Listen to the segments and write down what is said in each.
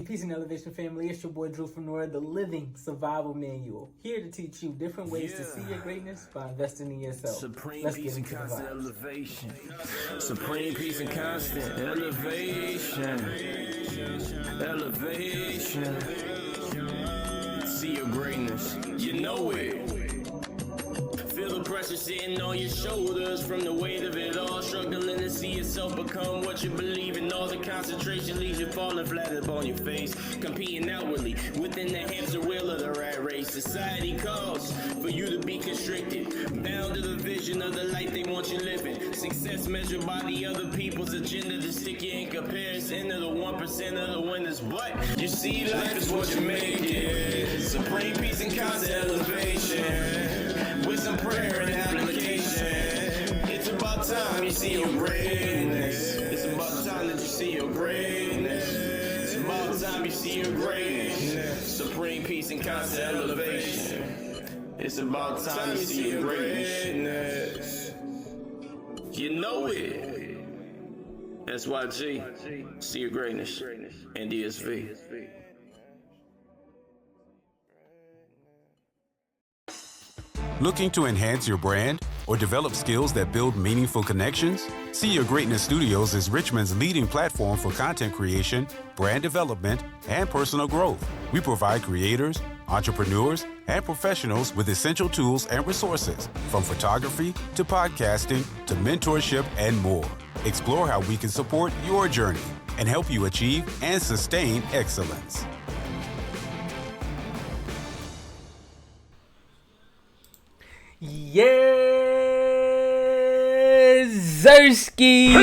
Peace and Elevation family. It's your boy Drew from Nora, the living survival manual. Here to teach you different ways to see your greatness by investing in yourself. Supreme peace and constant elevation. Supreme peace and constant elevation. Elevation. See your greatness. You know it. Feel the pressure sitting on your shoulders from the weight of it all. Struggling to see yourself become what you believe in. All the concentration leaves you falling flat upon your face. Competing outwardly within the hamster wheel of the rat race. Society calls for you to be constricted, bound to the vision of the life they want you living. Success measured by the other people's agenda to stick you in comparison to the 1% of the winners. But you see, life is what you make it. Supreme peace and constant elevation. With some prayer and application. It's about time you see your greatness. It's about time that you see your greatness. It's about time you see your greatness. Supreme peace and constant elevation. It's about time you see your greatness. You know it. SYG. See your greatness. And DSV. Looking to enhance your brand or develop skills that build meaningful connections? See Your Greatness Studios is Richmond's leading platform for content creation, brand development, and personal growth. We provide creators, entrepreneurs, and professionals with essential tools and resources, from photography to podcasting to mentorship and more. Explore how we can support your journey and help you achieve and sustain excellence. Yeah, Zersky.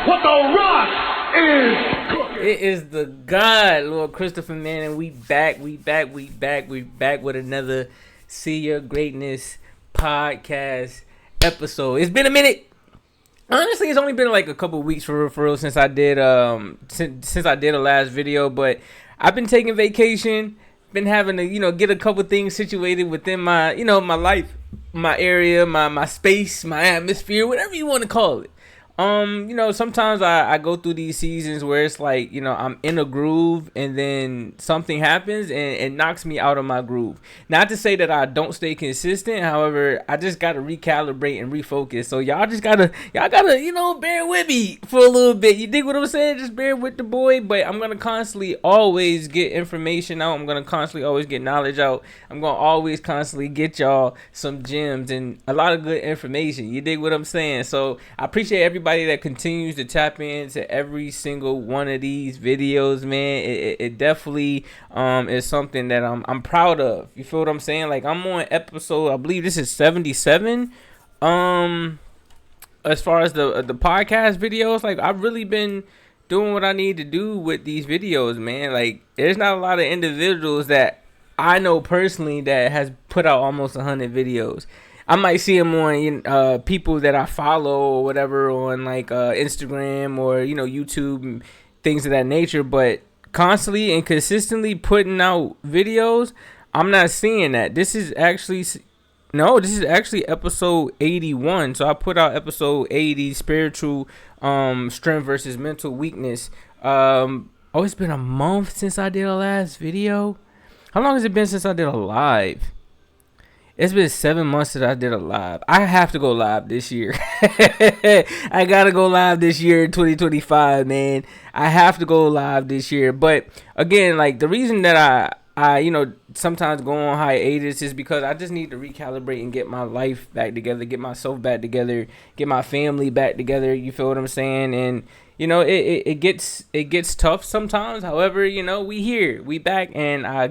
What the rock is cooking. It is the God, Lord Christopher, man, and we back with another See Your Greatness podcast episode. It's been a minute. Honestly, it's only been like a couple weeks for real since I did since I did a last video, but I've been taking vacation. Been having to, get a couple things situated within my, my life, my area, my space, my atmosphere, whatever you want to call it. Sometimes I go through these seasons where it's like, I'm in a groove and then something happens and it knocks me out of my groove. Not to say that I don't stay consistent. However, I just got to recalibrate and refocus. So y'all gotta, bear with me for a little bit. You dig what I'm saying? Just bear with the boy. But I'm going to constantly always get information out. I'm going to constantly always get knowledge out. I'm going to always constantly get y'all some gems and a lot of good information. You dig what I'm saying? So I appreciate everybody that continues to tap into every single one of these videos, man. It definitely is something that I'm proud of. You feel what I'm saying? Like, I'm on episode, I believe this is 77. As far as the podcast videos, like, I've really been doing what I need to do with these videos, man. Like, there's not a lot of individuals that I know personally that has put out almost 100 videos. I might see them on people that I follow or whatever on like Instagram or YouTube and things of that nature, but constantly and consistently putting out videos, I'm not seeing that. This is actually episode 81. So I put out episode 80, spiritual strength versus mental weakness. It's been a month since I did a last video. How long has it been since I did a live? It's been 7 months since I did a live. I have to go live this year. I gotta go live this year in 2025, man. I have to go live this year. But again, like, the reason that I sometimes go on hiatus is because I just need to recalibrate and get my life back together, get myself back together, get my family back together. You feel what I'm saying? And it gets tough sometimes. However, we here, we back, and I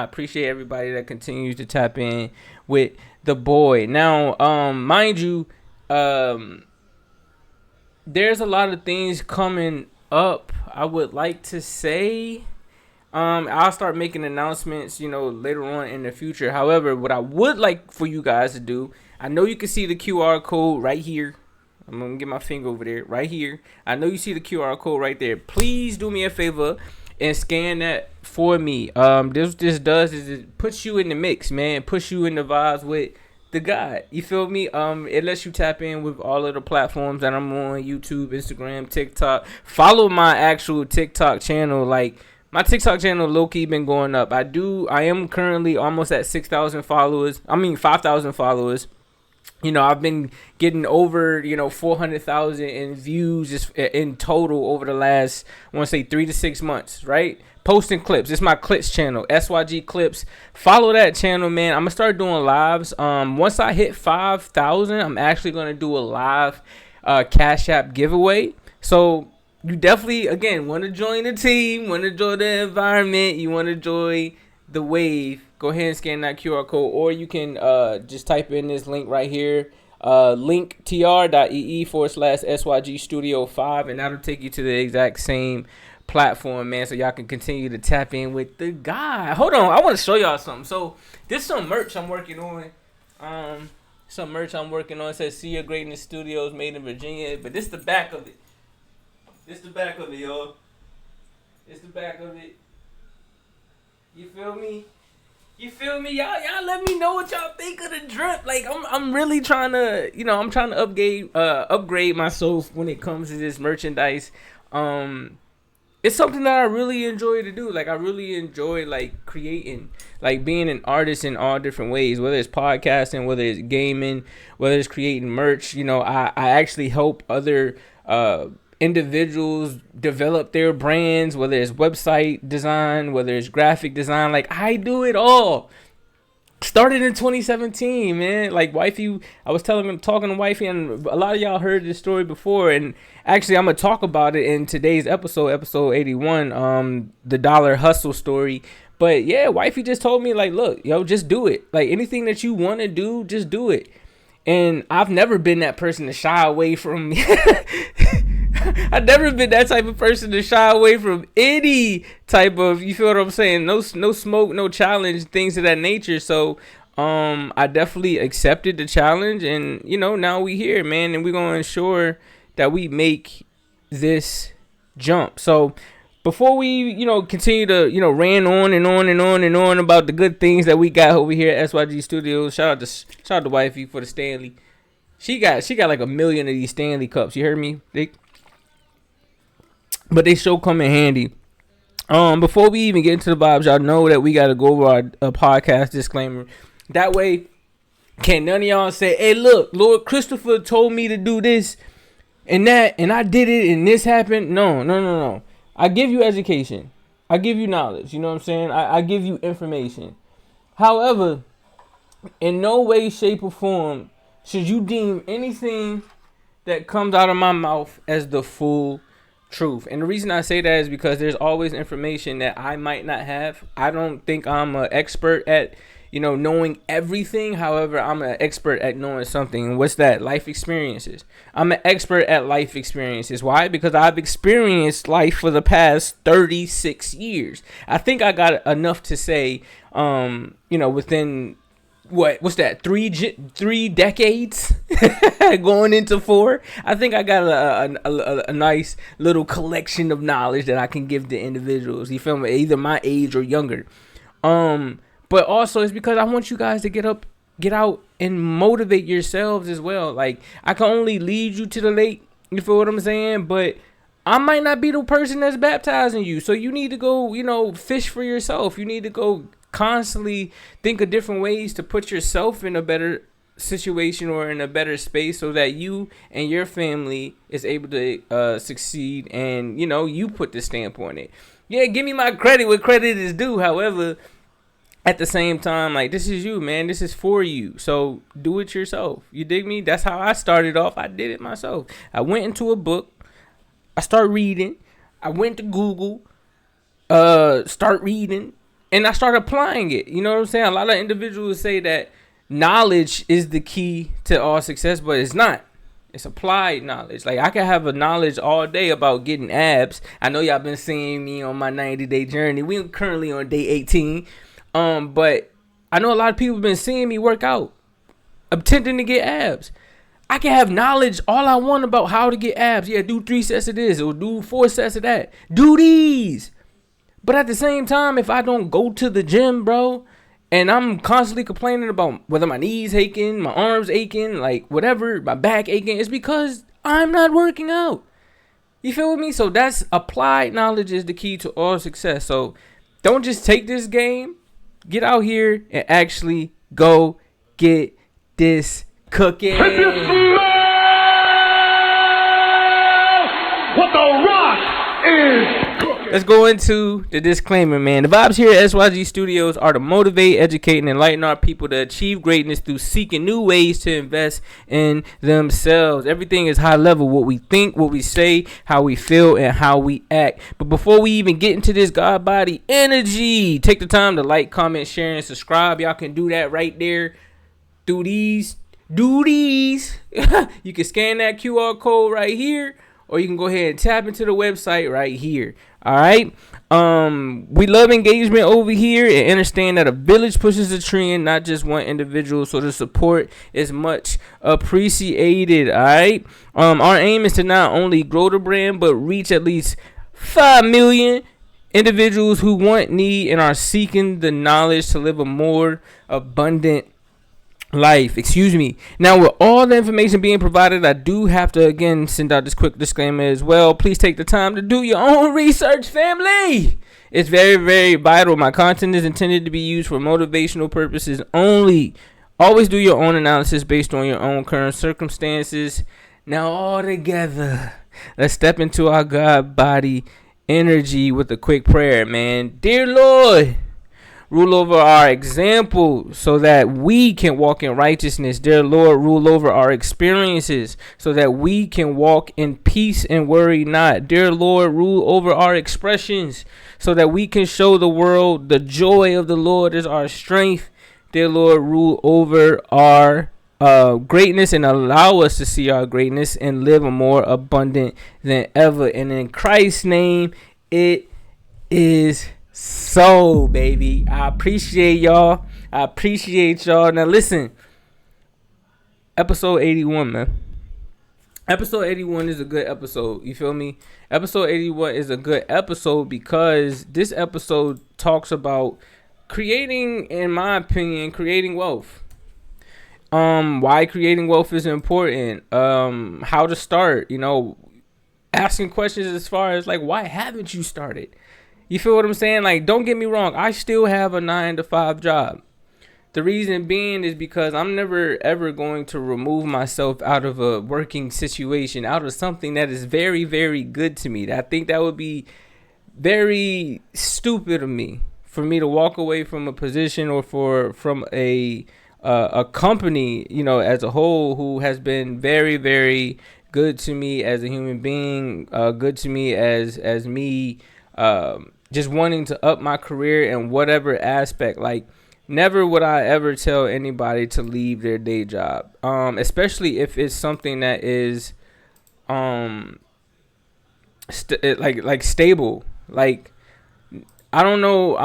appreciate everybody that continues to tap in with the boy. Now, mind you, there's a lot of things coming up. I would like to say, I'll start making announcements, later on in the future. However, what I would like for you guys to do, I know you can see the QR code right here. I'm going to get my finger over there, right here. I know you see the QR code right there. Please do me a favor and scan that for me. This does is it puts you in the mix, man. Puts you in the vibes with the guy. You feel me? It lets you tap in with all of the platforms that I'm on: YouTube, Instagram, TikTok. Follow my actual TikTok channel. Like, my TikTok channel low-key been going up. I am currently almost at 6,000 followers. 5,000 followers. You know, I've been getting over, 400,000 in views just in total over the last, I want to say 3 to 6 months, right? Posting clips. It's my clips channel, SYG Clips. Follow that channel, man. I'm going to start doing lives. Once I hit 5,000, I'm actually going to do a live Cash App giveaway. So you definitely, again, want to join the team, want to join the environment, you want to join the wave. Go ahead and scan that QR code, or you can just type in this link right here, linktr.ee/SYG Studio 5, and that'll take you to the exact same platform, man, so y'all can continue to tap in with the guy. Hold on, I want to show y'all something. So this is some merch I'm working on. It says See Your Greatness Studios, made in Virginia, but this is the back of it. This the back of it, y'all. It's the back of it. You feel me? Y'all let me know what y'all think of the drip. Like, I'm really trying to, I'm trying to upgrade myself when it comes to this merchandise. It's something that I really enjoy to do. Like, I really enjoy, like, creating, like, being an artist in all different ways, whether it's podcasting, whether it's gaming, whether it's creating merch. I actually help other individuals develop their brands, whether it's website design, whether it's graphic design. Like, I do it all. Started in 2017, man. Like, wifey, I was talking to wifey, and a lot of y'all heard this story before, and actually I'm gonna talk about it in today's episode 81, the dollar hustle story. But yeah, wifey just told me, like, look, yo, just do it. Like, anything that you want to do, just do it. And I've never been that person to shy away from I've never been that type of person to shy away from any type of, you feel what I'm saying? No smoke, no challenge, things of that nature. So I definitely accepted the challenge, and now we here, man, and we're gonna ensure that we make this jump. So before we continue to rant on and on and on and on about the good things that we got over here at SYG Studios, shout out to wifey for the Stanley. She got like 1 million of these Stanley cups. You heard me? But they sure come in handy. Before we even get into the vibes, y'all know that we got to go over our podcast disclaimer. That way, can't none of y'all say, hey, look, Lord Christopher told me to do this and that, and I did it, and this happened. No. I give you education. I give you knowledge. You know what I'm saying? I give you information. However, in no way, shape, or form should you deem anything that comes out of my mouth as the full truth. And the reason I say that is because there's always information that I might not have. I don't think I'm an expert at knowing everything. However, I'm an expert at knowing something. And what's that? Life experiences. I'm an expert at life experiences. Why? Because I've experienced life for the past 36 years. I think I got enough to say, within what's that? 3 decades going into 4. I think I got a nice little collection of knowledge that I can give to individuals. You feel me? Either my age or younger. But also it's because I want you guys to get out and motivate yourselves as well. Like, I can only lead you to the lake. You feel what I'm saying? But I might not be the person that's baptizing you. So you need to go, fish for yourself. You need to go constantly think of different ways to put yourself in a better situation or in a better space so that you and your family is able to succeed, and you put the stamp on it. Yeah, give me my credit where credit is due. However, at the same time, like, this is you, man. This is for you. So do it yourself. You dig me? That's how I started off. I did it myself. I went into a book. I started reading. I went to Google. Start reading. And I started applying it. You know what I'm saying? A lot of individuals say that knowledge is the key to all success, but it's not. It's applied knowledge. Like, I can have a knowledge all day about getting abs. I know y'all been seeing me on my 90-day journey. We're currently on day 18. But I know a lot of people have been seeing me work out, attempting to get abs. I can have knowledge all I want about how to get abs. Yeah, do 3 sets of this or do 4 sets of that. Do these. But at the same time, if I don't go to the gym, bro, And I'm constantly complaining about whether my knees aching, my arms aching, like whatever, my back aching. It's because I'm not working out. You feel me? So that's applied knowledge is the key to all success. So don't just take this game. Get out here and actually go get this cooking. If you smell what the rock is cooking. Let's go into the disclaimer, man. The vibes here at SYG Studios are to motivate, educate, and enlighten our people to achieve greatness through seeking new ways to invest in themselves. Everything is high level. What we think, what we say, how we feel, and how we act. But before we even get into this God body energy, take the time to like, comment, share, and subscribe. Y'all can do that right there through these. You can scan that QR code right here, or you can go ahead and tap into the website right here. All right. We love engagement over here and understand that a village pushes a trend, not just one individual. So the support is much appreciated. All right. Our aim is to not only grow the brand, but reach at least 5 million individuals who want, need, and are seeking the knowledge to live a more abundant life. Now, with all the information being provided, I do have to again send out this quick disclaimer as well. Please take the time to do your own research, family. It's very, very vital. My content is intended to be used for motivational purposes only. Always do your own analysis based on your own current circumstances. Now, all together, let's step into our God body energy with a quick prayer, man. Dear Lord, rule over our example so that we can walk in righteousness. Dear Lord, rule over our experiences so that we can walk in peace and worry not. Dear Lord, rule over our expressions so that we can show the world the joy of the Lord is our strength. Dear Lord, rule over our greatness and allow us to see our greatness and live a more abundant than ever. And in Christ's name, it is so, baby. I appreciate y'all. Now listen, episode 81, man. Episode 81 is a good episode. You feel me? Episode 81 is a good episode because this episode talks about creating, in my opinion, creating wealth. Why creating wealth is important. How to start, asking questions as far as like, why haven't you started? You feel what I'm saying? Like, don't get me wrong. I still have a 9-to-5 job. The reason being is because I'm never, ever going to remove myself out of a working situation, out of something that is very, very good to me. I think that would be very stupid of me for me to walk away from a position or from a company, as a whole, who has been very, very good to me as a human being, good to me as me, just wanting to up my career in whatever aspect. Like, never would I ever tell anybody to leave their day job, especially if it's something that is stable. Like, I don't know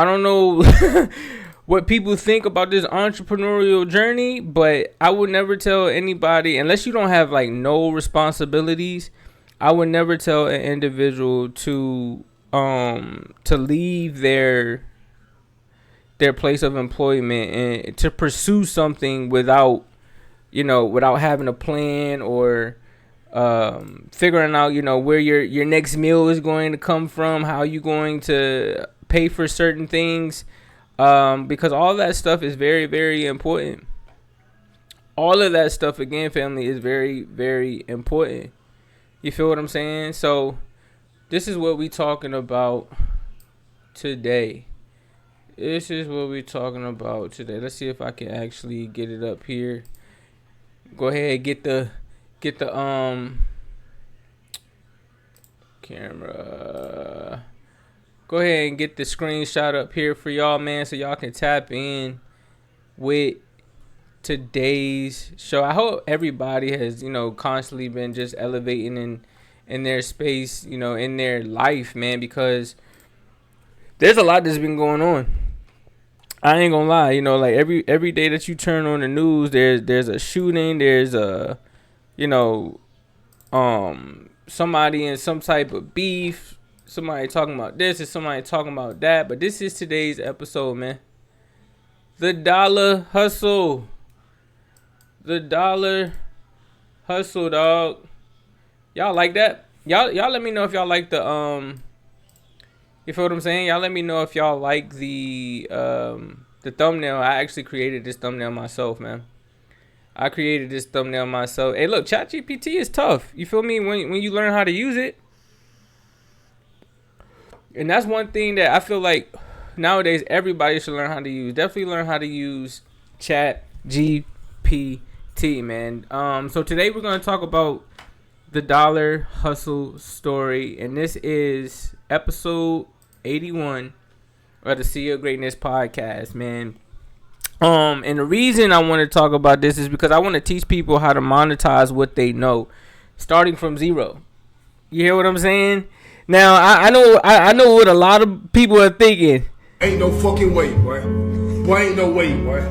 what people think about this entrepreneurial journey, but I would never tell anybody, unless you don't have like no responsibilities, I would never tell an individual to leave their place of employment and to pursue something without having a plan or figuring out where your next meal is going to come from, how you going to pay for certain things, because all that stuff is very, very important. All of that stuff, again, family, is very, very important. You feel what I'm saying? So this is what we talking about today. Let's see if I can actually get it up here. Go ahead, get the camera. Go ahead and get the screenshot up here for y'all, man, so y'all can tap in with today's show. I hope everybody has, constantly been just elevating in their space, in their life, man, because there's a lot that's been going on. I ain't gonna lie, like every day that you turn on the news, there's a shooting, there's a, somebody in some type of beef, somebody talking about this and somebody talking about that. But this is today's episode, man. The dollar hustle. The dollar hustle, dog. Y'all like that? Y'all let me know if y'all like the you feel what I'm saying? Y'all let me know if y'all like the thumbnail. I actually created this thumbnail myself, man. I created this thumbnail myself. Hey, look, ChatGPT is tough. You feel me? When you learn how to use it. And that's one thing that I feel like nowadays everybody should learn how to use. Definitely learn how to use ChatGPT, man. So today we're going to talk about the dollar hustle story. And this is episode 81 of the See Your Greatness podcast, man. And the reason I want to talk about this is because I want to teach people how to monetize what they know, starting from zero. You hear what I'm saying? Now I know what a lot of people are thinking. Ain't no fucking way, boy. Boy, ain't no way, boy.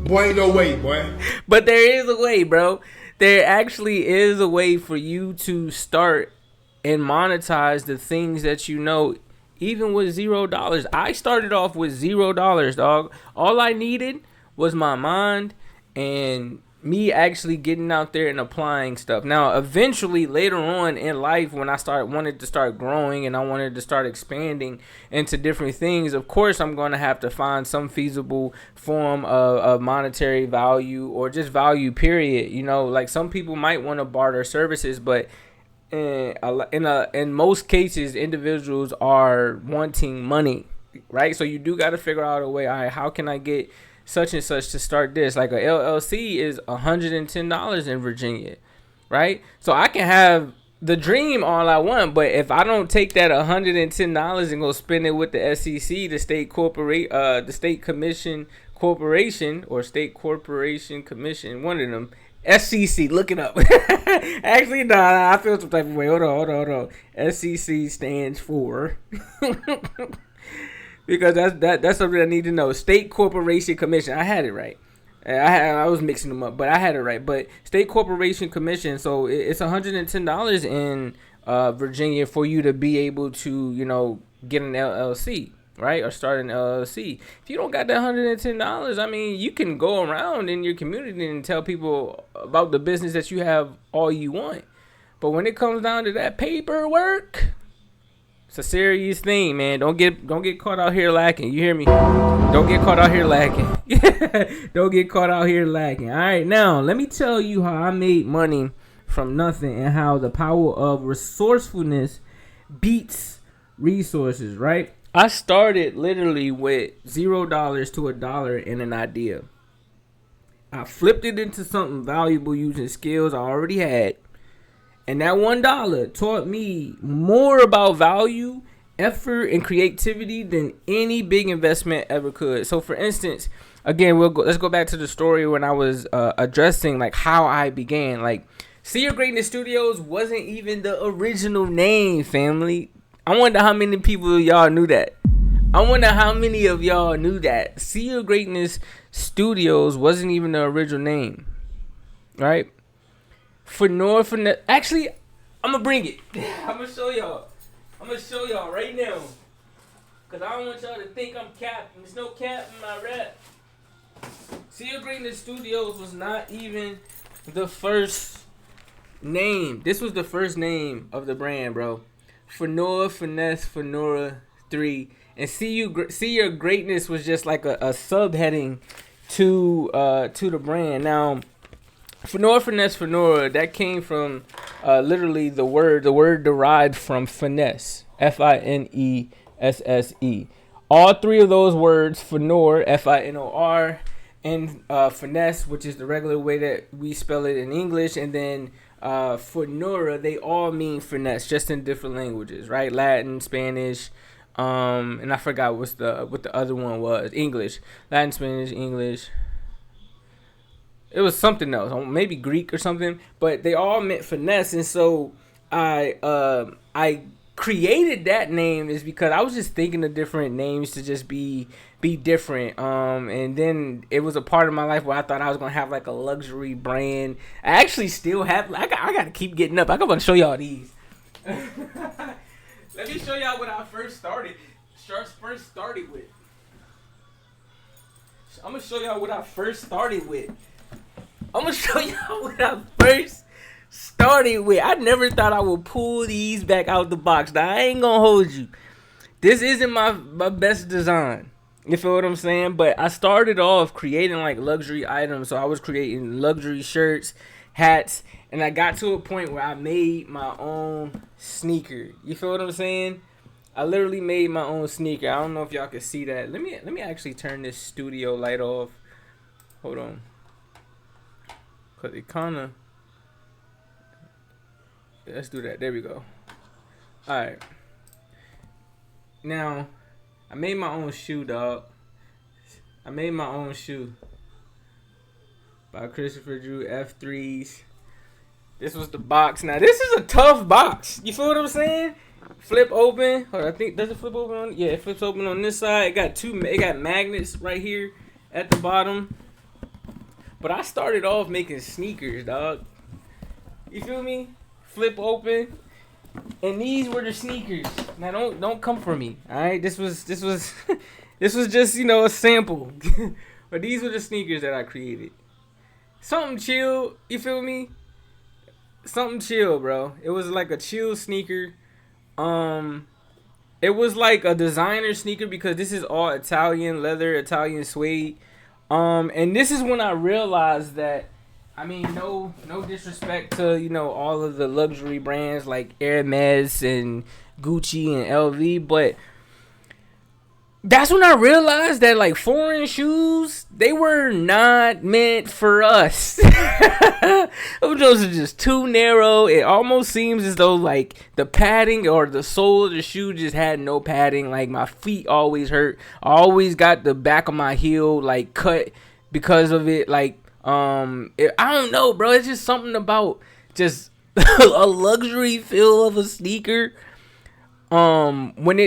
Boy, ain't no way, boy. But there is a way, bro. There actually is a way for you to start and monetize the things that you know. Even with $0, I started off with $0, dog. All I needed was my mind and me actually getting out there and applying stuff. Now, eventually, later on in life, when I wanted to start growing and I wanted to start expanding into different things, of course, I'm going to have to find some feasible form of monetary value or just value, period. You know, like some people might want to barter services, but in most cases, individuals are wanting money, right? So you do got to figure out a way. All right, how can I get such and such to start this? Like a LLC is $110 in Virginia, right? So I can have the dream all I want, but if I don't take that $110 and go spend it with the SEC, the state commission corporation or state corporation commission, one of them. SEC, look it up. Actually, no, I feel some type of way. Hold on. SEC stands for because that's something I need to know. State Corporation Commission. I had it right. I was mixing them up, but I had it right. But State Corporation Commission. So it's $110 in Virginia for you to be able to, you know, get an LLC. Right, or start an LLC. If you don't got that $110, I mean, you can go around in your community and tell people about the business that you have all you want. But when it comes down to that paperwork, it's a serious thing, man. Don't get caught out here lacking. You hear me? Don't get caught out here lacking. Don't get caught out here lacking. All right, now let me tell you how I made money from nothing and how the power of resourcefulness beats resources. Right. I started literally with $0 to $1 and an idea. I flipped it into something valuable using skills I already had. And that $1 taught me more about value, effort, and creativity than any big investment ever could. So for instance, again, let's go back to the story when I was addressing like how I began. Like, See Your Greatness Studios wasn't even the original name, family. I wonder how many people y'all knew that. I wonder how many of y'all knew that. See Your Greatness Studios wasn't even the original name. Right? Actually, I'm going to bring it. I'm going to show y'all. I'm going to show y'all right now. Because I don't want y'all to think I'm capping. There's no cap in my rap. See Your Greatness Studios was not even the first name. This was the first name of the brand, bro. Fenora, Finesse, Fenora 3, and See Your Greatness was just like a subheading to the brand. Now, Fenora, Finesse, Fenora, that came from literally the word derived from finesse, FINESSE. All three of those words, Fenora, FINOR, and finesse, which is the regular way that we spell it in English, and then Fenora, they all mean finesse, just in different languages, right? Latin, Spanish, and I forgot what the other one was. English, Latin, Spanish, English. It was something else, maybe Greek or something, but they all meant finesse. And so I created that name is because I was just thinking of different names to just be different. And then it was a part of my life where I thought I was gonna have like a luxury brand. I actually still have. I gotta keep getting up. I gotta show y'all these. Let me show y'all what I first started with. I'm gonna show y'all what I first started with. I'm gonna show y'all what I first started with. I never thought I would pull these back out the box. Now I ain't gonna hold you. This isn't my best design. You feel what I'm saying? But I started off creating like luxury items. So I was creating luxury shirts, hats, and I got to a point where I made my own sneaker. You feel what I'm saying? I literally made my own sneaker. I don't know if y'all can see that. Let me actually turn this studio light off. Hold on. Cause it kinda. Let's do that. There we go. Alright. Now, I made my own shoe, dog. I made my own shoe. By Christopher Drew F3s. This was the box. Now, this is a tough box. You feel what I'm saying? Flip open. Hold on, I think, does it flip open on? Yeah, it flips open on this side. It got magnets right here at the bottom. But I started off making sneakers, dog. You feel me? Flip open. And these were the sneakers. Now don't come for me. Alright? This was this was just, a sample. But these were the sneakers that I created. Something chill, you feel me? Something chill, bro. It was like a chill sneaker. It was like a designer sneaker because this is all Italian leather, Italian suede. And this is when I realized that, I mean, no disrespect to, all of the luxury brands like Hermes and Gucci and LV, but that's when I realized that, like, foreign shoes, they were not meant for us. Those are just too narrow. It almost seems as though, like, the padding or the sole of the shoe just had no padding. Like, my feet always hurt. I always got the back of my heel, like, cut because of it. Like, I don't know, bro. It's just something about just a luxury feel of a sneaker. When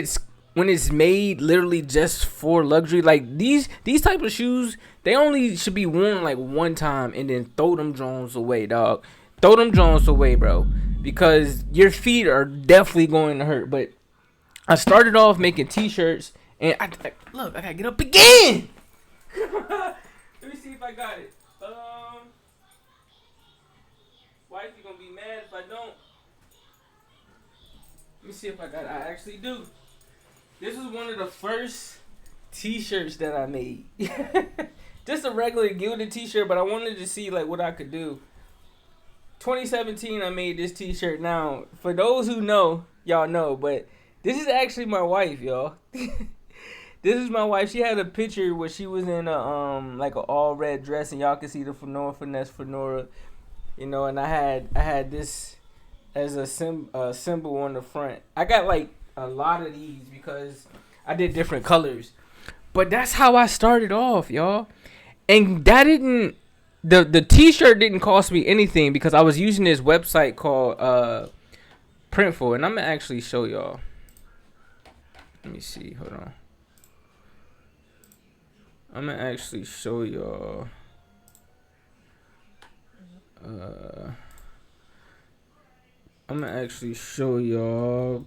it's made literally just for luxury, like these type of shoes, they only should be worn like one time and then throw them drones away, dog. Throw them drones away, bro, because your feet are definitely going to hurt. But I started off making t-shirts, and I gotta get up again. Let me see if I got it. Wifey gonna be mad if I don't. Let me see if I got it. I actually do. This was one of the first t-shirts that I made. Just a regular gilded t-shirt, but I wanted to see like what I could do. 2017, I made this t-shirt. Now, for those who know, y'all know, but this is actually my wife, y'all. This is my wife. She had a picture where she was in a like an all red dress, and y'all can see the fedora, and I had this as a symbol on the front. I got like a lot of these because I did different colors, but that's how I started off, y'all. And that didn't the t-shirt didn't cost me anything because I was using this website called Printful, and I'm gonna actually show y'all. Let me see, hold on. I'm gonna actually show y'all. I'm gonna actually show y'all.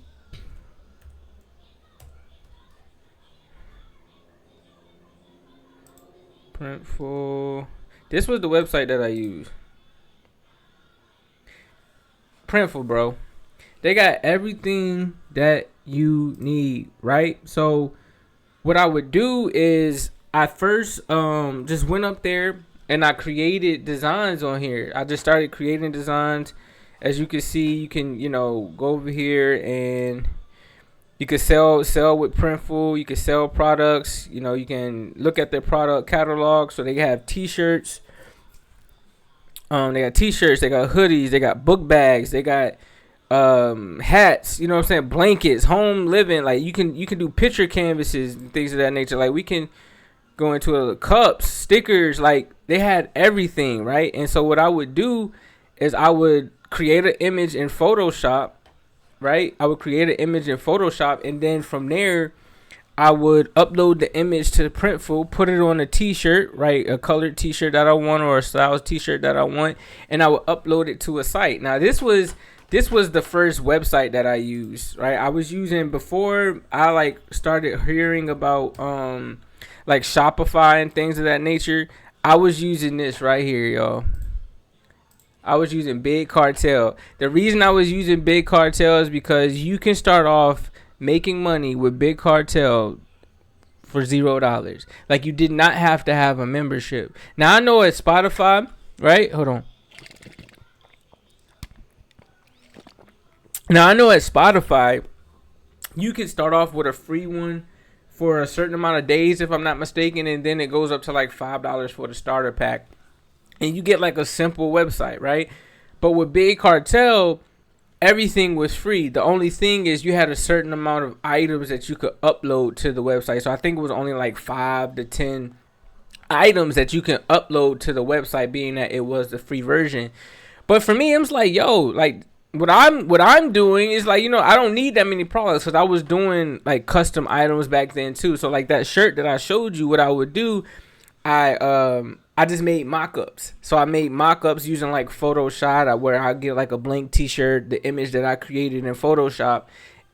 Printful. This was the website that I used. Printful, bro. They got everything that you need, right? So what I would do is I first just went up there and I created designs on here. I just started creating designs. As you can see, you can, go over here and you can sell with Printful. You can sell products. You can look at their product catalog. So they have t-shirts. They got t-shirts. They got hoodies. They got book bags. They got hats. You know what I'm saying? Blankets, home living. Like you can do picture canvases and things of that nature. Like we can go into cups, stickers. Like they had everything, right? And so what I would do is I would create an image in Photoshop. Right, I would create an image in Photoshop, and then from there, I would upload the image to Printful, put it on a T-shirt, right, a colored T-shirt that I want or a styled T-shirt that I want, and I would upload it to a site. Now, this was the first website that I used, right? I was using before I started hearing about like Shopify and things of that nature, I was using this right here, y'all. I was using Big Cartel. The reason I was using Big Cartel is because you can start off making money with Big Cartel for $0. Like, you did not have to have a membership. Now, I know at Spotify, right? Hold on. Now, I know at Spotify, you can start off with a free one for a certain amount of days, if I'm not mistaken, and then it goes up to like $5 for the starter pack. And you get like a simple website, right? But with Big Cartel, everything was free. The only thing is you had a certain amount of items that you could upload to the website. So I think it was only like 5 to 10 items that you can upload to the website, being that it was the free version. But for me, it was like, yo, like what I'm doing is like, you know, I don't need that many products, because I was doing like custom items back then too. So like that shirt that I showed you, what I would do, I just made mock-ups. So I made mock-ups using like Photoshop, where I get like a blank t-shirt, the image that I created in Photoshop,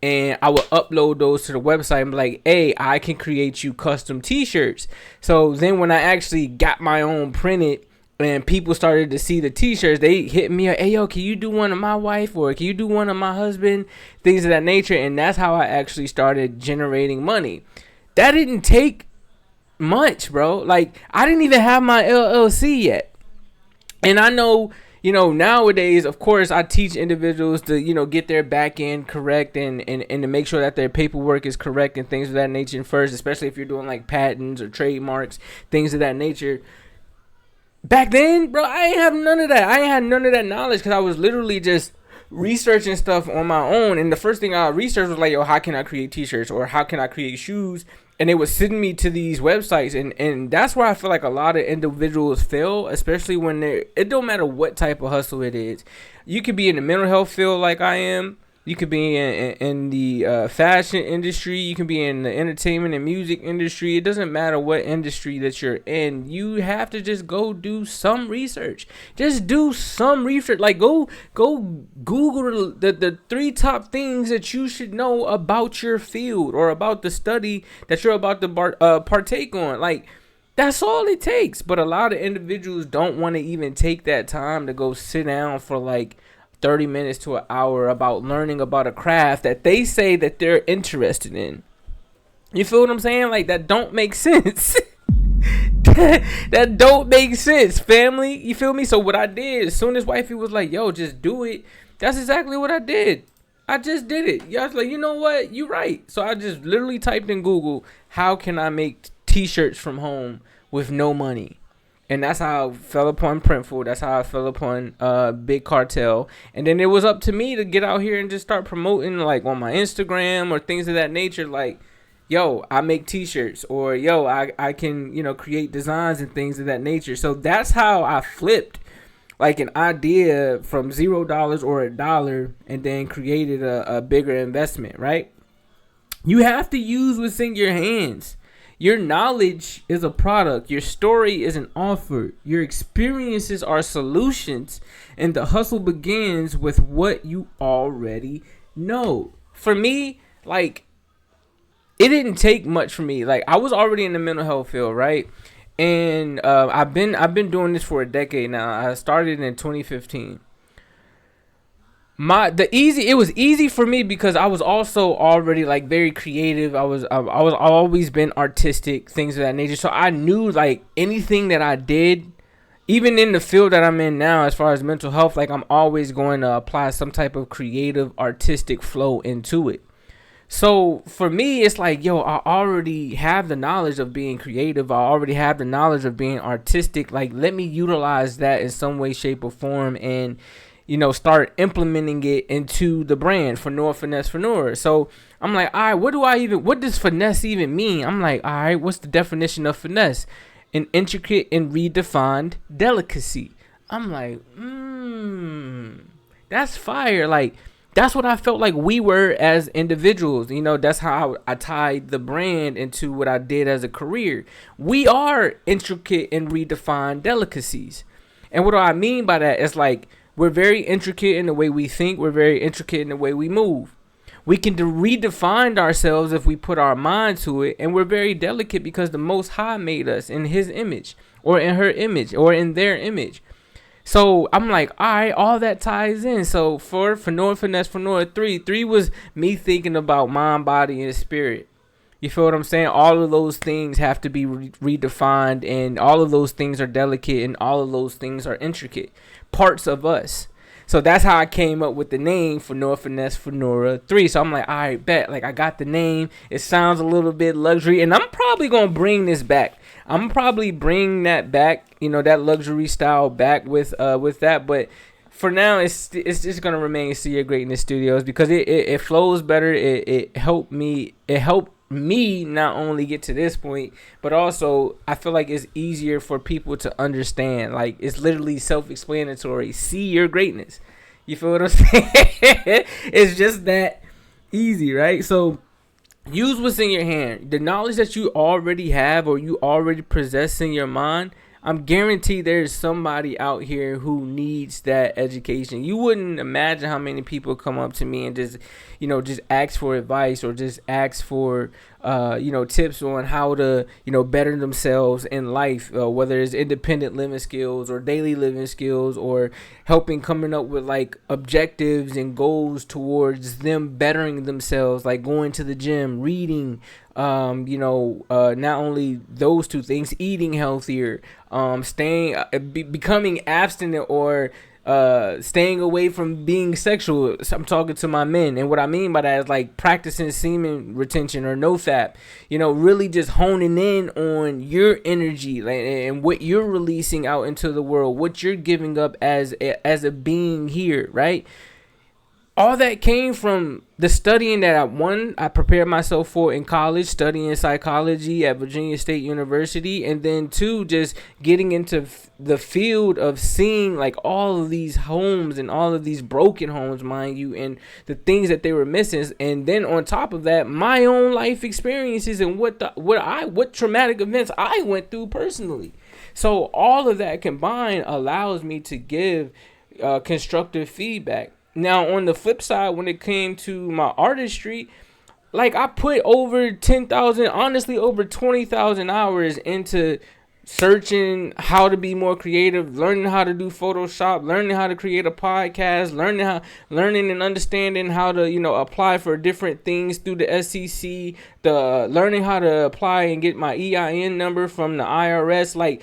and I would upload those to the website and be like, hey, I can create you custom t-shirts. So then when I actually got my own printed and people started to see the t-shirts, they hit me up, hey, yo, can you do one of my wife, or can you do one of my husband, things of that nature. And that's how I actually started generating money. That didn't take much, bro. Like, I didn't even have my LLC yet. And I know, you know, nowadays, of course, I teach individuals to, you know, get their back end correct and to make sure that their paperwork is correct and things of that nature first, especially if you're doing like patents or trademarks, things of that nature. Back then, bro, I ain't have none of that. I ain't had none of that knowledge, because I was literally just researching stuff on my own. And the first thing I researched was like, yo, how can I create t-shirts, or how can I create shoes? And they was sending me to these websites, and that's where I feel like a lot of individuals fail, especially when it don't matter what type of hustle it is. You could be in the mental health field like I am. You could be in the fashion industry. You can be in the entertainment and music industry. It doesn't matter what industry that you're in. You have to just go do some research. Just do some research. Like, go Google the 3 top things that you should know about your field, or about the study that you're about to partake on. Like, that's all it takes. But a lot of individuals don't want to even take that time to go sit down for like 30 minutes to an hour about learning about a craft that they say that they're interested in. You feel what I'm saying? Like, that don't make sense. that don't make sense, family. You feel me? So what I did, as soon as wifey was like, yo, just do it, that's exactly what I did. I just did it. Y'all was like, you know what? You right. So I just literally typed in Google, how can I make t-shirts from home with no money? And that's how I fell upon Printful. That's how I fell upon Big Cartel. And then it was up to me to get out here and just start promoting, like, on my Instagram or things of that nature. Like, yo, I make t-shirts, or yo, I can, you know, create designs and things of that nature. So that's how I flipped like an idea from $0 or $1, and then created a bigger investment, right? You have to use what's in your hands. Your knowledge is a product. Your story is an offer. Your experiences are solutions. And the hustle begins with what you already know. For me, like, it didn't take much for me. Like, I was already in the mental health field, right? And I've been doing this for a decade now. I started in 2015. It was easy for me because I was also already like very creative. I was always been artistic, things of that nature. So I knew like anything that I did, even in the field that I'm in now, as far as mental health, like I'm always going to apply some type of creative, artistic flow into it. So for me, it's like, yo, I already have the knowledge of being creative. I already have the knowledge of being artistic. Like, let me utilize that in some way, shape, or form, and start implementing it into the brand for Noah Finesse Preneur. So I'm like, all right, what does finesse even mean? I'm like, all right, what's the definition of finesse? An intricate and redefined delicacy. I'm like, that's fire. Like, that's what I felt like we were as individuals. That's how I tied the brand into what I did as a career. We are intricate and redefined delicacies. And what do I mean by that? It's like, we're very intricate in the way we think. We're very intricate in the way we move. We can redefine ourselves if we put our mind to it, and we're very delicate because the Most High made us in His image, or in her image, or in their image. So I'm like, all right, all that ties in. So for Finesse, 3 was me thinking about mind, body, and spirit. You feel what I'm saying? All of those things have to be redefined, and all of those things are delicate, and all of those things are intricate parts of us. So that's how I came up with the name Finesse 3. So I'm like, all right, bet. Like, I got the name. It sounds a little bit luxury, and I'm probably gonna bring this back. I'm probably bring that back, that luxury style back with that. But for now, it's just gonna remain See Your Greatness Studios because it flows better. It helped me. It helped me not only get to this point, but also I feel like it's easier for people to understand. Like, it's literally self-explanatory. See your greatness. You feel what I'm saying? It's just that easy, right? So use what's in your hand. The knowledge that you already have or you already possess in your mind, I'm guaranteed there's somebody out here who needs that education. You wouldn't imagine how many people come up to me and just ask for advice or just ask for, tips on how to, better themselves in life, whether it's independent living skills or daily living skills or helping coming up with like objectives and goals towards them bettering themselves, like going to the gym, reading, not only those two things, eating healthier, becoming abstinent or staying away from being sexual. I'm talking to my men, and what I mean by that is like practicing semen retention or no-fap. Really just honing in on your energy and what you're releasing out into the world, what you're giving up as a being here, right? All that came from the studying that I prepared myself for in college, studying psychology at Virginia State University, and then two, just getting into the field of seeing like all of these homes and all of these broken homes, mind you, and the things that they were missing, and then on top of that, my own life experiences and what traumatic events I went through personally. So all of that combined allows me to give constructive feedback. Now, on the flip side, when it came to my artistry, like I put over 10,000, honestly, over 20,000 hours into searching how to be more creative, learning how to do Photoshop, learning how to create a podcast, learning and understanding how to, apply for different things through the SEC, learning how to apply and get my EIN number from the IRS, like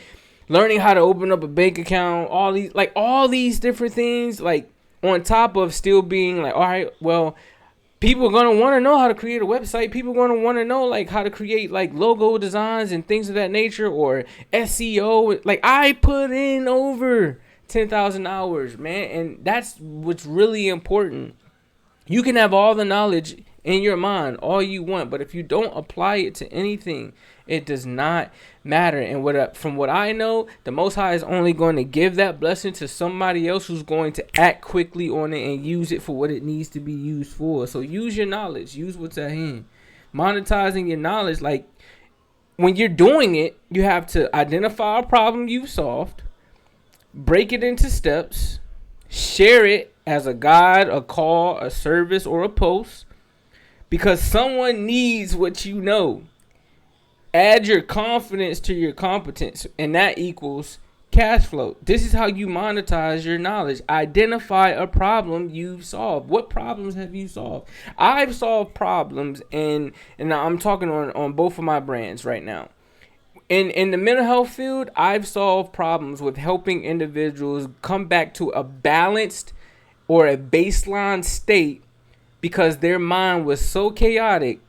learning how to open up a bank account, all these different things, like, on top of still being like, all right, well, people are going to want to know how to create a website. People are going to want to know like how to create like logo designs and things of that nature or SEO. Like I put in over 10,000 hours, man. And that's what's really important. You can have all the knowledge in your mind all you want, but if you don't apply it to anything, it does not matter. And from what I know, the Most High is only going to give that blessing to somebody else who's going to act quickly on it and use it for what it needs to be used for. So use your knowledge. Use what's at hand. Monetizing your knowledge, like when you're doing it, you have to identify a problem you've solved, break it into steps, share it as a guide, a call, a service, or a post, because someone needs what you know. Add your confidence to your competence, and that equals cash flow. This is how you monetize your knowledge. Identify a problem you've solved. What problems have you solved? I've solved problems, and I'm talking on both of my brands right now. In the mental health field, I've solved problems with helping individuals come back to a balanced or a baseline state because their mind was so chaotic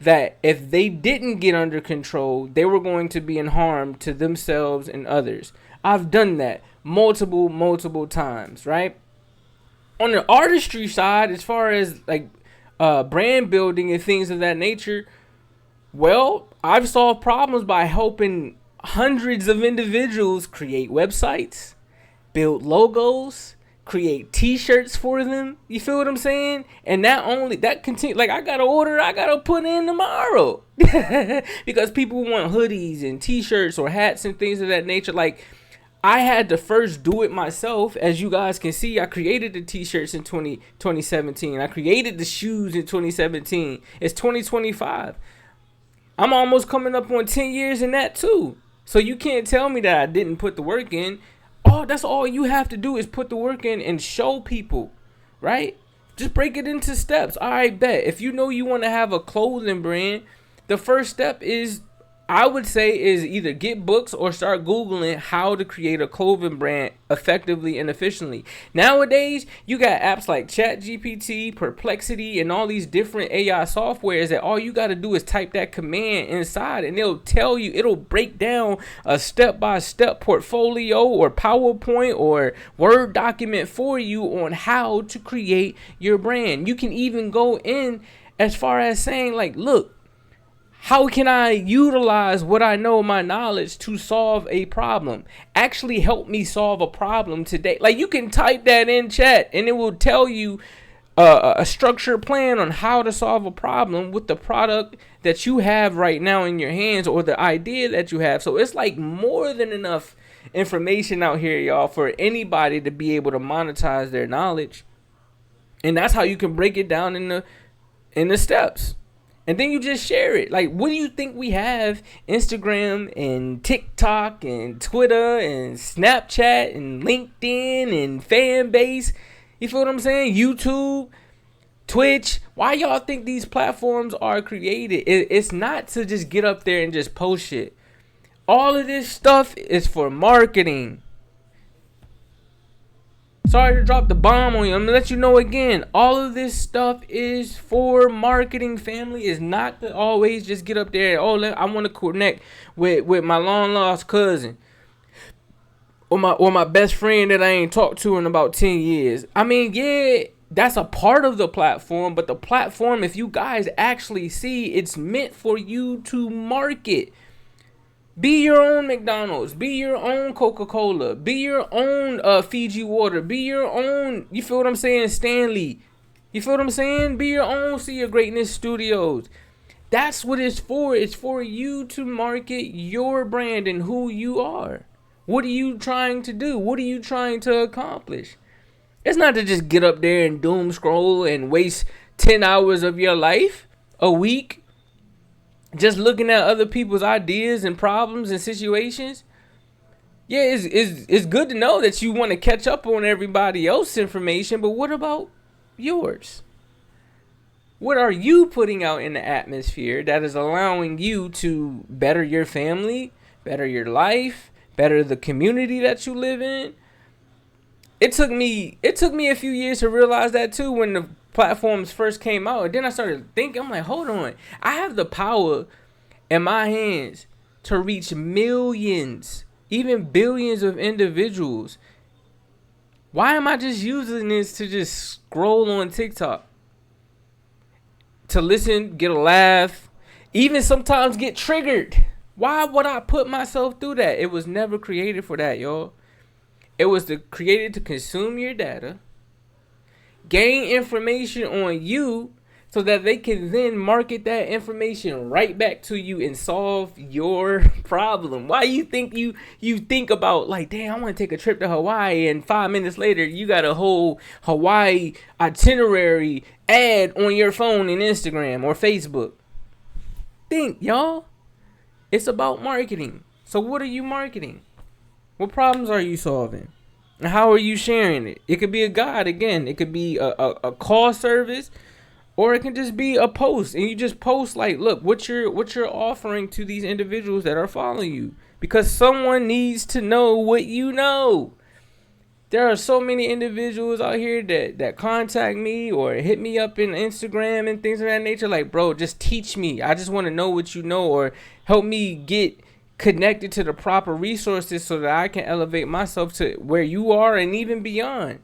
that if they didn't get under control, they were going to be in harm to themselves and others. I've done that multiple times, right? On the artistry side, as far as like brand building and things of that nature, well, I've solved problems by helping hundreds of individuals create websites, build logos, create t-shirts for them. You feel what I'm saying? And that continue, like I got an order I gotta put in tomorrow because people want hoodies and t-shirts or hats and things of that nature. Like I had to first do it myself. As you guys can see, I created the t-shirts in 2017. I created the shoes in 2017. It's 2025. I'm almost coming up on 10 years in that too. So you can't tell me that I didn't put the work in. That's all you have to do is put the work in and show people, right? Just break it into steps. All right, bet. If you know you want to have a clothing brand, the first step is, I would say, is either get books or start Googling how to create a clothing brand effectively and efficiently. Nowadays, you got apps like ChatGPT, Perplexity, and all these different AI softwares that all you got to do is type that command inside and it'll tell you, it'll break down a step-by-step portfolio or PowerPoint or Word document for you on how to create your brand. You can even go in as far as saying, like, look, how can I utilize what I know, my knowledge, to solve a problem? Actually help me solve a problem today. Like, you can type that in chat and it will tell you a structured plan on how to solve a problem with the product that you have right now in your hands or the idea that you have. So it's like more than enough information out here, y'all, for anybody to be able to monetize their knowledge. And that's how you can break it down in the steps. And then you just share it. Like, what do you think we have? Instagram and TikTok and Twitter and Snapchat and LinkedIn and fan base. You feel what I'm saying? YouTube, Twitch. Why y'all think these platforms are created? It's not to just get up there and just post shit. All of this stuff is for marketing. Sorry to drop the bomb on you. I'm gonna let you know again. All of this stuff is for marketing, family. It's not to always just get up there and, I want to connect with my long lost cousin or my best friend that I ain't talked to in about 10 years. I mean, yeah, that's a part of the platform, but the platform, if you guys actually see, it's meant for you to market. Be your own McDonald's. Be your own Coca-Cola. Be your own Fiji water. Be your own, you feel what I'm saying, Stanley. You feel what I'm saying? Be your own See Your Greatness Studios. That's what it's for. It's for you to market your brand and who you are. What are you trying to do? What are you trying to accomplish? It's not to just get up there and doom scroll and waste 10 hours of your life a week just looking at other people's ideas and problems and situations. Yeah, it's good to know that you want to catch up on everybody else's information, but what about yours? What are you putting out in the atmosphere that is allowing you to better your family, better your life, better the community that you live in? It took me a few years to realize that too when the platforms first came out. And then I started thinking, I'm like, hold on. I have the power in my hands to reach millions, even billions of individuals. Why am I just using this to just scroll on TikTok? To listen, get a laugh, even sometimes get triggered. Why would I put myself through that? It was never created for that, y'all. It was created to consume your data, gain information on you so that they can then market that information right back to you and solve your problem. Why you think you think about, like, damn, I want to take a trip to Hawaii, and 5 minutes later you got a whole Hawaii itinerary ad on your phone and Instagram or Facebook? Think, y'all. It's about marketing. So what are you marketing? What problems are you solving? And how are you sharing it? It could be a guide, again. It could be a call service, or it can just be a post. And you just post like, look, what you're offering to these individuals that are following you. Because someone needs to know what you know. There are so many individuals out here that contact me or hit me up in Instagram and things of that nature. Like, bro, just teach me. I just want to know what you know, or help me get connected to the proper resources so that I can elevate myself to where you are and even beyond.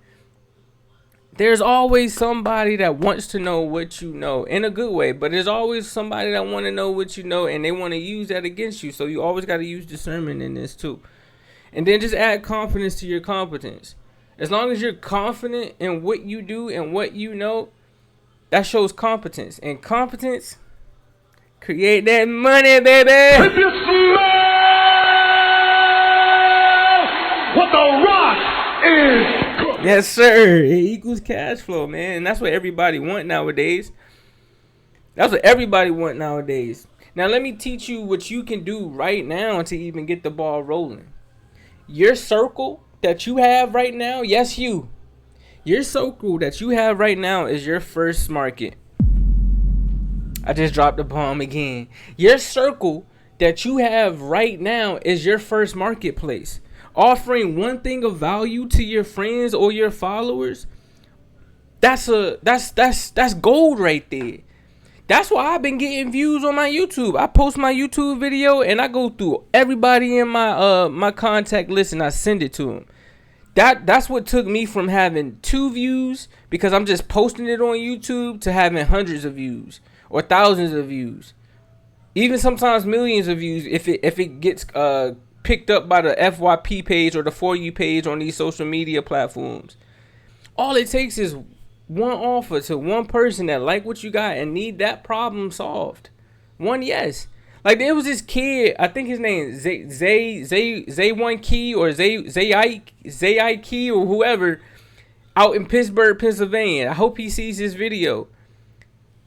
There's always somebody that wants to know what you know in a good way, but there's always somebody that want to know what you know and they want to use that against you. So you always got to use discernment in this too. And then just add confidence to your competence. As long as you're confident in what you do and what you know, that shows competence. And competence create that money, baby. If you smell is cooking. Yes, sir. It equals cash flow, man. And that's what everybody want nowadays. That's what everybody want nowadays. Now, let me teach you what you can do right now to even get the ball rolling. Your circle that you have right now, yes, your circle that you have right now is your first market. I just dropped the bomb again. Your circle that you have right now is your first marketplace. Offering one thing of value to your friends or your followers, that's gold right there. That's why I've been getting views on my YouTube. I post my YouTube video and I go through everybody in my my contact list and I send it to them. That's what took me from having 2 views because I'm just posting it on YouTube to having hundreds of views or thousands of views. Even sometimes millions of views if it gets picked up by the FYP page or the For You page on these social media platforms. All it takes is one offer to one person that like what you got and need that problem solved. One yes. Like there was this kid, I think his name is Zay One Key or Zay Key or whoever out in Pittsburgh, Pennsylvania. I hope he sees this video.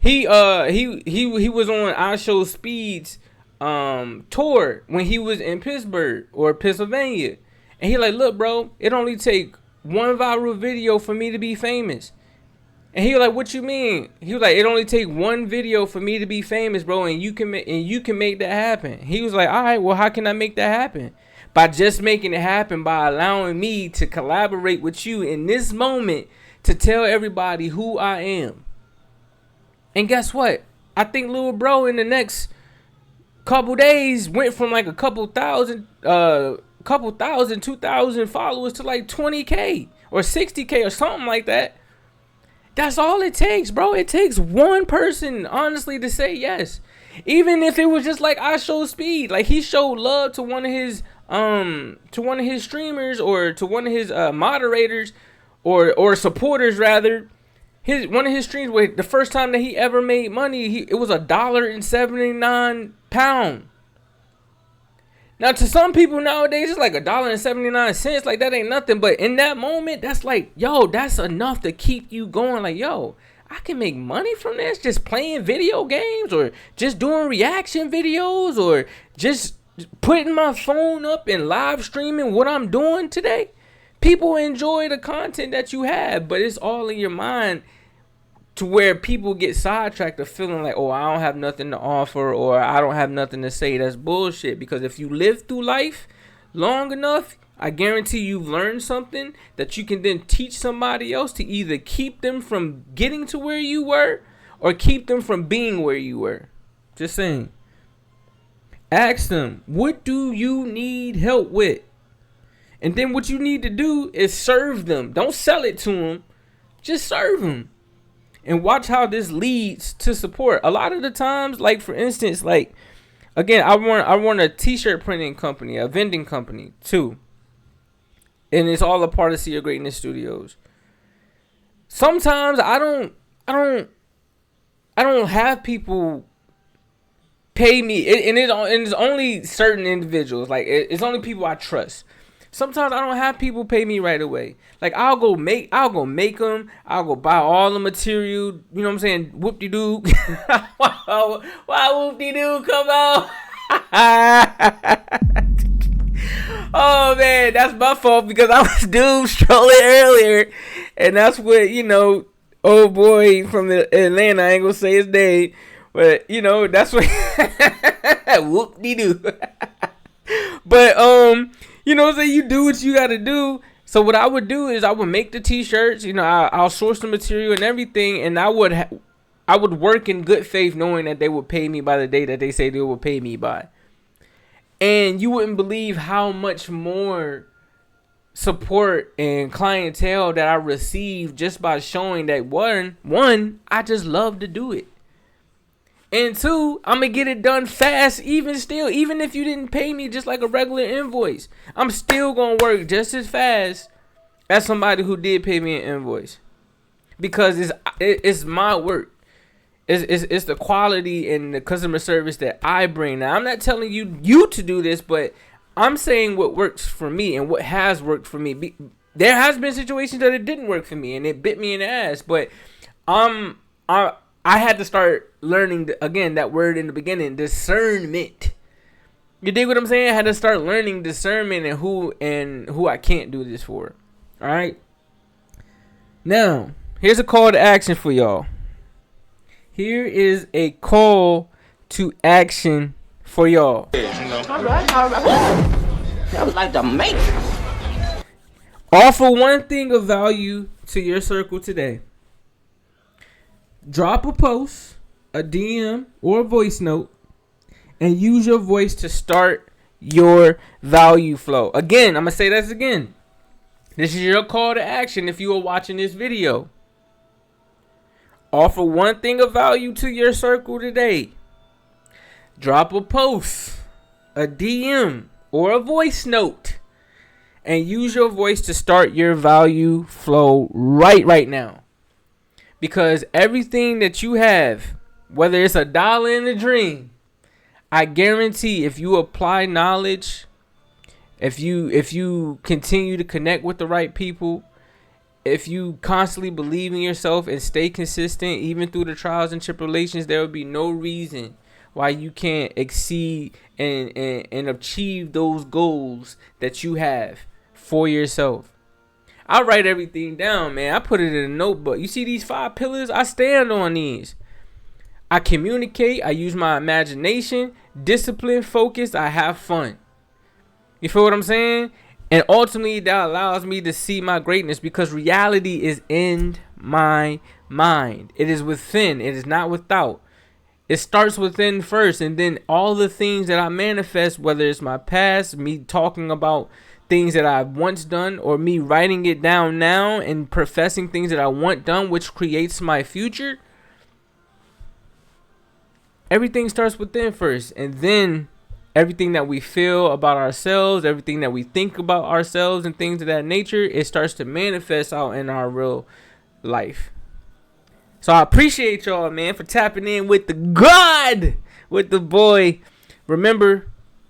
He was on I Show Speed's tour when he was in Pittsburgh or Pennsylvania. And he like, look, bro, it only take one viral video for me to be famous. And he was like, what you mean? He was like, it only take one video for me to be famous, bro, and you can make that happen. He was like, all right, well, how can I make that happen? By just making it happen, by allowing me to collaborate with you in this moment to tell everybody who I am. And guess what? I think little bro in the next couple days went from like a couple thousand, 2,000 followers to like 20K or 60K or something like that. That's all it takes, bro. It takes one person, honestly, to say yes. Even if it was just like I Show Speed, like he showed love to one of his streamers or to one of his moderators or supporters rather. One of his streams where the first time that he ever made money, it was $1.79. Now, to some people nowadays, it's like $1.79. Like, that ain't nothing. But in that moment, that's like, yo, that's enough to keep you going. Like, yo, I can make money from this just playing video games or just doing reaction videos or just putting my phone up and live streaming what I'm doing today. People enjoy the content that you have, but it's all in your mind to where people get sidetracked of feeling like, oh, I don't have nothing to offer or I don't have nothing to say. That's bullshit. Because if you live through life long enough, I guarantee you've learned something that you can then teach somebody else to either keep them from getting to where you were or keep them from being where you were. Just saying. Ask them, what do you need help with? And then what you need to do is serve them. Don't sell it to them. Just serve them. And watch how this leads to support. A lot of the times, like for instance, like again, I run a t-shirt printing company, a vending company too. And it's all a part of See Your Greatness Studios. Sometimes I don't have people pay me, and it's only certain individuals. Like it's only people I trust. Sometimes I don't have people pay me right away. Like I'll go make them. I'll go buy all the material. You know what I'm saying? Whoop-de-doo. Why whoop-de-doo come out? Oh man, that's my fault because I was doom strolling earlier, and that's what old boy from Atlanta. I ain't gonna say his name, but that's what whoop-de-doo. But you know what I'm saying? You do what you got to do. So what I would do is I would make the t-shirts. I'll source the material and everything, and I would work in good faith, knowing that they would pay me by the day that they say they would pay me by. And you wouldn't believe how much more support and clientele that I received just by showing that one, I just love to do it. And two, I'm going to get it done fast, even if you didn't pay me just like a regular invoice. I'm still going to work just as fast as somebody who did pay me an invoice. Because it's my work. It's the quality and the customer service that I bring. Now, I'm not telling you to do this, but I'm saying what works for me and what has worked for me. There has been situations that it didn't work for me and it bit me in the ass, but I had to start learning again that word in the beginning, discernment. You dig what I'm saying? I had to start learning discernment and who I can't do this for. All right. Now, here's a call to action for y'all. Here is a call to action for y'all. All right. That was like the Matrix. Offer one thing of value to your circle today. Drop a post, a DM, or a voice note, and use your voice to start your value flow. Again, I'm going to say this again. This is your call to action if you are watching this video. Offer one thing of value to your circle today. Drop a post, a DM, or a voice note, and use your voice to start your value flow right now. Because everything that you have, whether it's $1 in a dream, I guarantee if you apply knowledge, if you continue to connect with the right people, if you constantly believe in yourself and stay consistent, even through the trials and tribulations, there will be no reason why you can't exceed and achieve those goals that you have for yourself. I write everything down, man. I put it in a notebook. You see these 5 pillars? I stand on these. I communicate. I use my imagination, discipline, focus. I have fun. You feel what I'm saying? And ultimately, that allows me to see my greatness because reality is in my mind. It is within. It is not without. It starts within first, and then all the things that I manifest, whether it's my past, me talking about things that I've once done, or me writing it down now and professing things that I want done, which creates my future. Everything starts within first, and then everything that we feel about ourselves, everything that we think about ourselves and things of that nature, it starts to manifest out in our real life. So I appreciate y'all, man, for tapping in with the God, with the boy. Remember,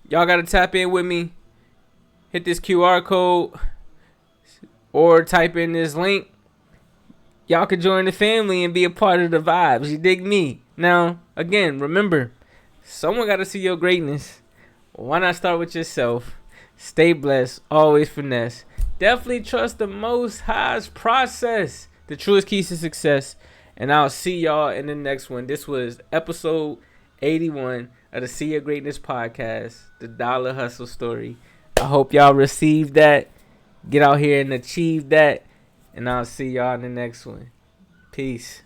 y'all got to tap in with me. Hit this QR code or type in this link. Y'all can join the family and be a part of the vibes. You dig me? Now, again, remember, someone got to see your greatness. Why not start with yourself? Stay blessed. Always finesse. Definitely trust the Most High's process. The truest keys to success. And I'll see y'all in the next one. This was episode 81 of the See Your Greatness podcast, the Dollar Hustle Story. I hope y'all received that. Get out here and achieve that. And I'll see y'all in the next one. Peace.